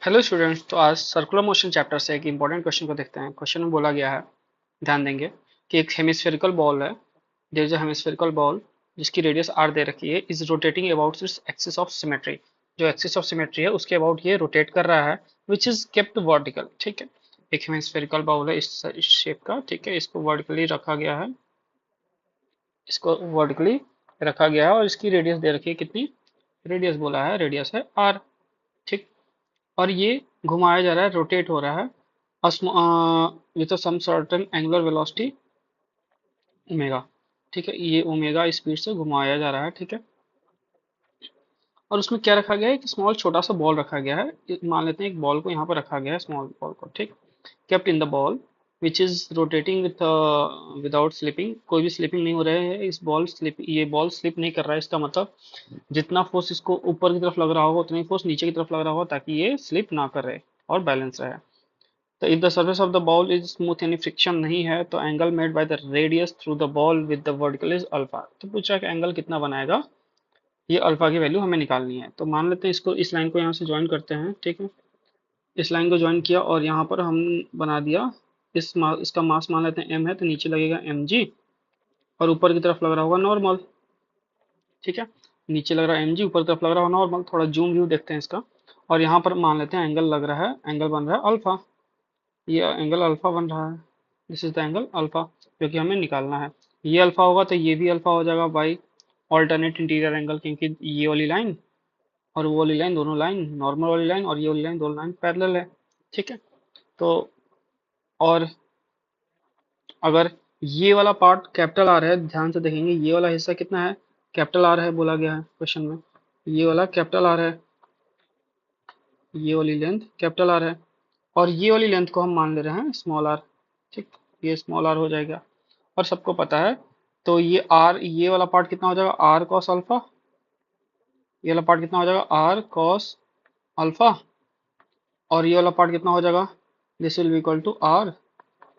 Hello students. तो आज circular motion chapter से एक इंपॉर्टेंट क्वेश्चन को देखते हैं। क्वेश्चन में बोला गया है, ध्यान देंगे कि एक हेमिस्फेरिकल बॉल है। There is a hemispherical ball जिसकी रेडियस आर दे रखी है, is rotating about its axis of symmetry. जो एक्सिस ऑफ सिमेट्री है उसके अबाउट ये रोटेट कर रहा है, विच इज केप्ट वर्टिकल। ठीक है, एक हेमिस्फेरिकल बॉल है इस शेप का। ठीक है, इसको वर्टिकली रखा गया है, इसको वर्टिकली रखा गया है और इसकी रेडियस दे रखी है कितनी। रेडियस बोला है, रेडियस है आर। ठीक, और ये घुमाया जा रहा है, रोटेट हो रहा है with some certain angular velocity omega. ठीक है, ये ओमेगा स्पीड से घुमाया जा रहा है। ठीक है, और उसमें क्या रखा गया है, एक स्मॉल छोटा सा बॉल रखा गया है। मान लेते हैं एक बॉल को यहाँ पर रखा गया है, स्मॉल बॉल को। ठीक, kept in the ball which is rotating without slipping. कोई भी स्लिपिंग नहीं हो रहा है, इस बॉल स्लिप ये बॉल स्लिप नहीं कर रहा है। इसका मतलब जितना फोर्स इसको ऊपर की तरफ लग रहा होगा उतना ही फोर्स नीचे की तरफ लग रहा होगा, ताकि ये स्लिप ना करे और बैलेंस रहे। तो if the surface of the ball is smooth, यानी फ्रिक्शन नहीं है, तो angle made by the radius through the ball with the vertical is alpha. तो पूछा कि एंगल कितना बनाएगा, ये अल्फा की वैल्यू हमें निकालनी है। तो मान लेते हैं इसको, इस लाइन को यहाँ से ज्वाइन करते हैं। ठीक है, इस लाइन को ज्वाइन किया और यहाँ पर हम बना दिया इसका मास मान लेते हैं एम है, तो नीचे लगेगा एम जी और ऊपर की तरफ लग रहा होगा नॉर्मल। ठीक है, नीचे लग रहा है एम जी, ऊपर की तरफ लग रहा होगा नॉर्मल। थोड़ा जूम व्यू देखते हैं इसका, और यहाँ पर मान लेते हैं एंगल लग रहा है, एंगल बन रहा है अल्फा। ये एंगल अल्फा बन रहा है, this is the angle alpha जो कि हमें निकालना है। ये अल्फा होगा तो ये भी अल्फा हो जाएगा बाई ऑल्टरनेट इंटीरियर एंगल, क्योंकि ये वाली लाइन और वो वाली लाइन, दोनों लाइन नॉर्मल वाली लाइन और ये वाली लाइन, दोनों लाइन पैरेलल है। ठीक है, तो और अगर ये वाला पार्ट कैपिटल आर है, ध्यान से देखेंगे ये वाला हिस्सा कितना है, कैपिटल आर है बोला गया है क्वेश्चन में। ये वाला कैपिटल आर है, ये वाली लेंथ कैपिटल आर है, और ये वाली लेंथ को हम मान ले रहे हैं स्मॉल आर। ठीक, ये स्मॉल आर हो जाएगा और सबको पता है। तो ये आर, ये वाला पार्ट कितना हो जाएगा, आर कॉस अल्फा। ये वाला पार्ट कितना हो जाएगा, आर कॉस अल्फा। और ये वाला पार्ट कितना हो जाएगा, this will be equal to R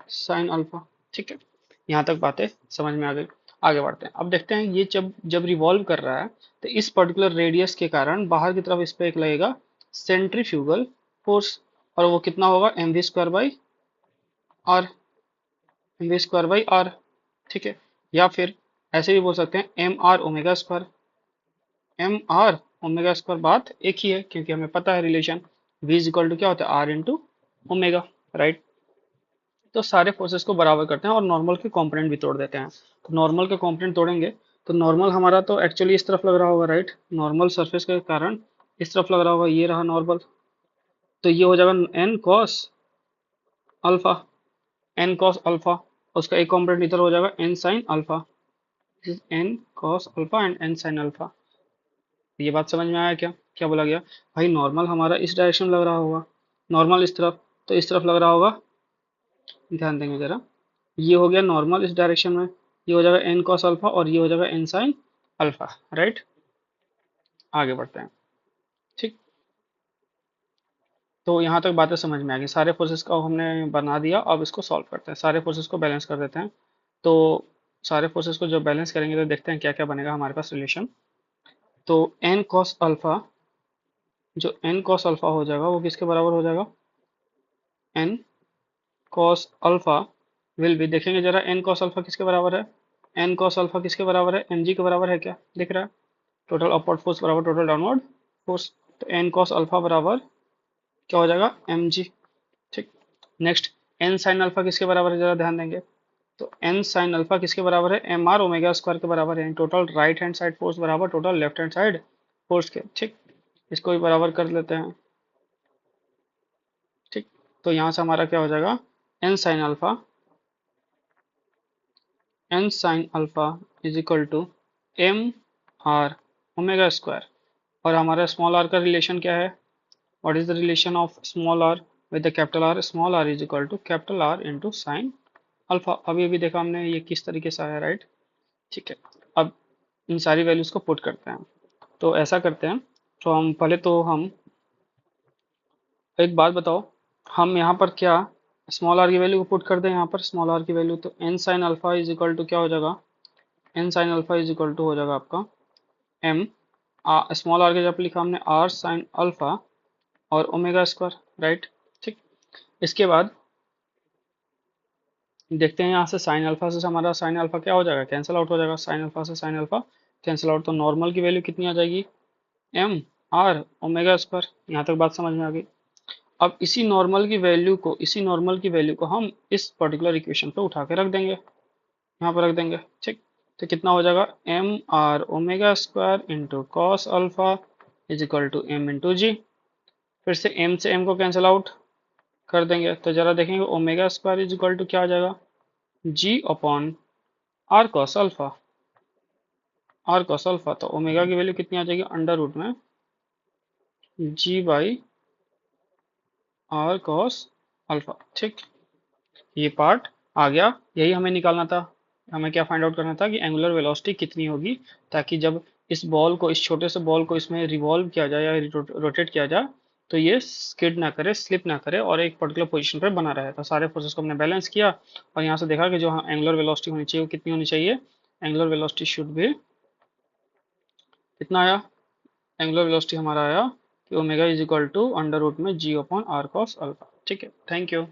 sine alpha. ठीक है, यहाँ तक बातें समझ में आ गई। आगे बढ़ते हैं, अब देखते हैं ये जब जब रिवॉल्व कर रहा है तो इस पर्टिकुलर रेडियस के कारण बाहर की तरफ इस पे एक लगेगा सेंट्रीफ्यूगल फोर्स, और वो कितना होगा, M V square by R. M V square by R. ठीक है, या फिर ऐसे भी बोल सकते हैं M R omega square. M R omega square, बात एक ही है क्योंकि हमें पता है relation V is equal to क्या होता है, आर इंटू ओमेगा। राइट, तो सारे फोर्सेस को बराबर करते हैं और नॉर्मल के कंपोनेंट भी तोड़ देते हैं। तो नॉर्मल के कंपोनेंट तोड़ेंगे तो नॉर्मल हमारा तो एक्चुअली इस तरफ लग रहा होगा। राइट, नॉर्मल सरफेस के कारण इस तरफ लग रहा होगा, ये रहा नॉर्मल। तो ये हो जाएगा N cos alpha, N cos alpha. उसका एक कंपोनेंट इधर हो जाएगा N sine alpha, N cos alpha and N sine alpha. ये बात समझ में आया क्या, क्या बोला गया भाई, नॉर्मल हमारा इस डायरेक्शन में लग रहा होगा, नॉर्मल इस तरफ, तो इस तरफ लग रहा होगा। ध्यान देंगे जरा, ये हो गया नॉर्मल इस डायरेक्शन में, ये हो जाएगा एन कॉस अल्फा और ये हो जाएगा एन साइन अल्फा। राइट, आगे बढ़ते हैं। ठीक, तो यहाँ तक बातें समझ में आ गई, सारे फोर्सेस का हमने बना दिया। अब इसको सॉल्व करते हैं, सारे फोर्सेस को बैलेंस कर देते हैं। तो सारे फोर्सेस को जब बैलेंस करेंगे तो देखते हैं क्या क्या बनेगा हमारे पास रिलेशन। तो एन कॉस अल्फा, जो एन कॉस अल्फा हो जाएगा वो किसके बराबर हो जाएगा, N cos alpha will be, देखेंगे जरा एन कॉस अल्फा किसके बराबर है, एन कॉस अल्फा किसके बराबर है, एम जी के बराबर है क्या, दिख रहा है, टोटल अपवर्ड फोर्स बराबर टोटल डाउनवर्ड फोर्स। तो एन कॉस अल्फा बराबर क्या हो जाएगा, एम जी। ठीक, नेक्स्ट एन साइन अल्फा किसके बराबर है, जरा ध्यान देंगे। तो एन साइन अल्फा किसके बराबर है, एम आर ओमेगा स्क्वायर के बराबर है। Total right hand side force बराबर total left hand side force के। ठीक, इसको भी बराबर कर लेते हैं। ठीक, तो यहाँ से हमारा क्या हो जाएगा, N sine alpha, N sine alpha is equal to M R omega square. और हमारा स्मॉल आर का रिलेशन क्या है, what is the relation of small R with the capital R, small R is equal to capital R into sine alpha. अभी अभी देखा हमने ये किस तरीके से आया। राइट, ठीक है, अब इन सारी वैल्यूज को पुट करते हैं। तो ऐसा करते हैं, तो हम पहले तो हम एक बात बताओ, हम यहाँ पर क्या स्मॉल आर की वैल्यू को पुट कर दें, यहाँ पर स्मॉल आर की वैल्यू, तो N sine alpha is equal to क्या हो जाएगा, N sine alpha is equal to हो जाएगा आपका एम, स्मॉल आर के जब लिखा हमने आर साइन अल्फा और ओमेगा स्क्वायर, राइट। ठीक, इसके बाद देखते हैं यहाँ से साइन अल्फा से हमारा साइन अल्फा क्या हो जाएगा, कैंसिल आउट हो जाएगा। साइन अल्फा से साइन अल्फा कैंसिल आउट, तो नॉर्मल की वैल्यू कितनी आ जाएगी, एम आर ओमेगा स्क्वायर। यहाँ तक बात समझ में आ गई। अब इसी नॉर्मल की वैल्यू को हम इस पर्टिकुलर इक्वेशन पे उठा के रख देंगे, यहाँ पर रख देंगे। ठीक, तो कितना हो जाएगा, M R omega square into cos alpha is equal to M into G. फिर से एम से एम को कैंसिल आउट कर देंगे, तो जरा देखेंगे omega square is equal to क्या आ जाएगा, G upon R cos alpha. R cos alpha, तो ओमेगा की वैल्यू कितनी आ जाएगी, अंडर रूट में G by R cos alpha. ठीक, ये पार्ट आ गया। यही हमें निकालना था, हमें क्या फाइंड आउट करना था कि एंगुलर वेलोसिटी कितनी होगी, ताकि जब इस बॉल को, इस छोटे से बॉल को इसमें रिवॉल्व किया जाए या रोटेट किया जाए तो ये स्किड ना करे, स्लिप ना करे और एक पर्टिकुलर पोजीशन पर बना रहे। तो सारे फोर्सेस को हमने बैलेंस किया और यहाँ से देखा कि जो एंगुलर वेलोसिटी होनी चाहिए वो कितनी होनी चाहिए, एंगुलर वेलोसिटी शुड भी कितना आया, एंगुलर वेलोसिटी हमारा आया कि omega is equal to under root में g upon R cos alpha. ठीक है, थैंक यू।